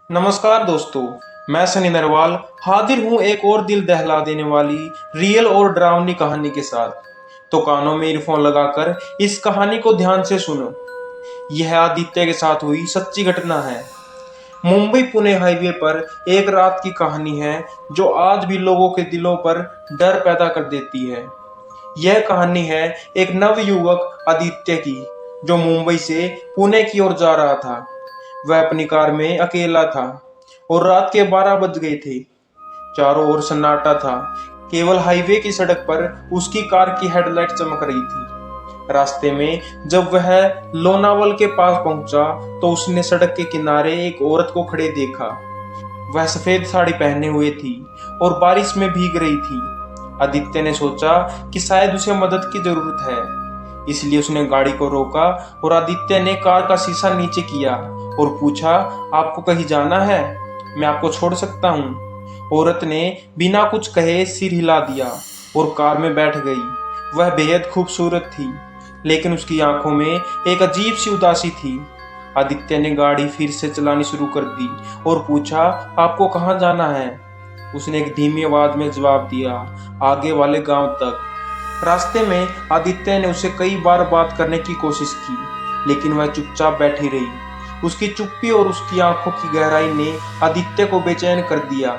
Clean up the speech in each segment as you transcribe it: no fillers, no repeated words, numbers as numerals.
नमस्कार दोस्तों, मैं सनी नरवाल हाजिर हूँ एक और दिल दहला देने वाली रियल और डरावनी कहानी के साथ। तो कानों में ईयरफोन लगाकर इस कहानी को ध्यान से सुनो। यह आदित्य के साथ हुई सच्ची घटना है। मुंबई पुणे हाईवे पर एक रात की कहानी है जो आज भी लोगों के दिलों पर डर पैदा कर देती है। यह कहानी है एक नवयुवक आदित्य की, जो मुंबई से पुणे की ओर जा रहा था। वह अपनी कार में अकेला था और रात के 12 बज गए थे। चारों ओर सन्नाटा था। केवल हाईवे की सड़क पर उसकी कार की हेडलाइट चमक रही थी। रास्ते में जब वह लोनावल के पास पहुंचा तो उसने सड़क के किनारे एक औरत को खड़े देखा। वह सफेद साड़ी पहने हुए थी और बारिश में भीग रही थी। आदित्य ने सोचा कि शायद उसे मदद की जरूरत है, इसलिए उसने गाड़ी को रोका और आदित्य ने कार का शीशा नीचे किया और पूछा, आपको कहीं जाना है? मैं आपको छोड़ सकता हूँ। औरत ने बिना कुछ कहे सिर हिला दिया और कार में बैठ गई। वह बेहद खूबसूरत थी, लेकिन उसकी आंखों में एक अजीब सी उदासी थी। आदित्य ने गाड़ी फिर से चलानी शुरू कर दी और पूछा, आपको कहाँ जाना है? उसने एक धीमी आवाज में जवाब दिया, आगे वाले गांव तक। रास्ते में आदित्य ने उसे कई बार बात करने की कोशिश की, लेकिन वह चुपचाप बैठी रही। उसकी चुप्पी और उसकी आंखों की गहराई ने आदित्य को बेचैन कर दिया।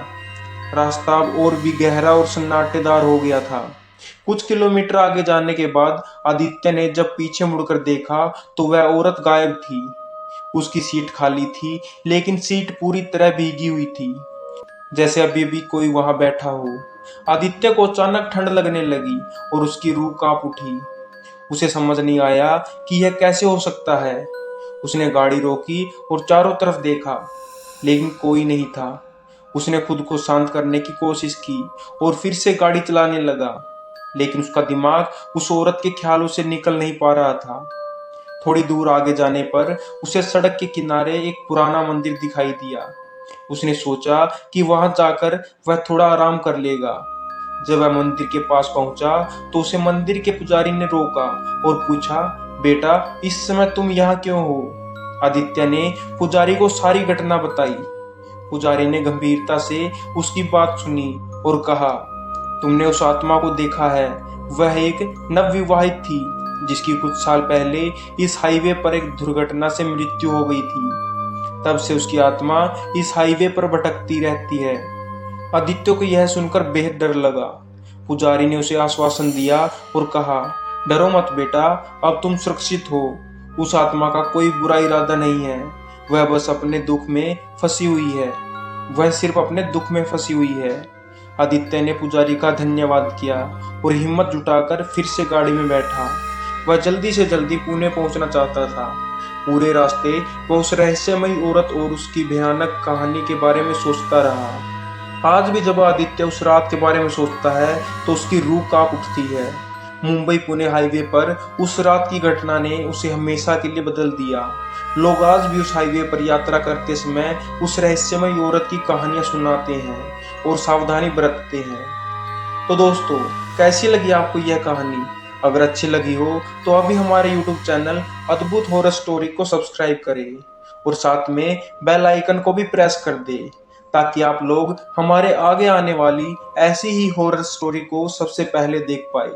रास्ता अब और भी गहरा और सन्नाटेदार हो गया था। कुछ किलोमीटर आगे जाने के बाद आदित्य ने जब पीछे मुड़कर देखा तो वह औरत गायब थी। उसकी सीट खाली थी, लेकिन सीट पूरी तरह भीगी हुई थी, जैसे अभी भी कोई वहां बैठा हो। आदित्य को अचानक ठंड लगने लगी और उसकी रूह कांप उठी। उसे समझ नहीं आया कि यह कैसे हो सकता है। उसने गाड़ी रोकी और चारों तरफ देखा, लेकिन कोई नहीं था। उसने खुद को शांत करने की कोशिश की और फिर से गाड़ी चलाने लगा, लेकिन उसका दिमाग उस औरत के ख्यालों से निकल नहीं पा रहा था। थोड़ी दूर आगे जाने पर उसे सड़क के किनारे एक पुराना मंदिर दिखाई दिया। उसने सोचा कि वहां जाकर वह थोड़ा आराम कर लेगा। जब वह मंदिर के पास पहुंचा तो उसे मंदिर के पुजारी ने रोका और पूछा, बेटा, इस समय तुम यहाँ क्यों हो? आदित्य ने पुजारी को सारी घटना बताई। पुजारी ने गंभीरता से उसकी बात सुनी और कहा, तुमने उस आत्मा को देखा है। वह एक नवविवाहित थी जिसकी कुछ साल पहले इस हाईवे पर एक दुर्घटना से मृत्यु हो गई थी। तब से उसकी आत्मा इस हाईवे पर भटकती रहती है। आदित्य को यह सुनकर बेहद डर लगा। पुजारी ने उसे आश्वासन दिया और कहा, डरो मत बेटा, अब तुम सुरक्षित हो। उस आत्मा का कोई बुरा इरादा नहीं है। वह बस अपने दुख में फंसी हुई है। वह सिर्फ अपने दुख में फंसी हुई है। आदित्य ने पुजारी का धन्यवाद किया और हिम्मत जुटाकर फिर से गाड़ी में बैठा। वह जल्दी से जल्दी पुणे पहुंचना चाहता था। पूरे रास्ते वह उस रहस्यमयी औरत और उसकी भयानक कहानी के बारे में सोचता रहा। आज भी जब आदित्य उस रात के बारे में सोचता है तो उसकी रूह कांप उठती है। मुंबई पुणे हाईवे पर उस रात की घटना ने उसे हमेशा के लिए बदल दिया। लोग आज भी उस हाईवे पर यात्रा करते समय उस रहस्यमयी औरत की कहानियां सुनाते हैं और सावधानी बरतते हैं। तो दोस्तों, कैसी लगी आपको यह कहानी? अगर अच्छी लगी हो तो अभी हमारे YouTube चैनल अद्भुत हॉरर स्टोरी को सब्सक्राइब करें और साथ में बेल आइकन को भी प्रेस कर दें, ताकि आप लोग हमारे आगे आने वाली ऐसी ही हॉरर स्टोरी को सबसे पहले देख पाए।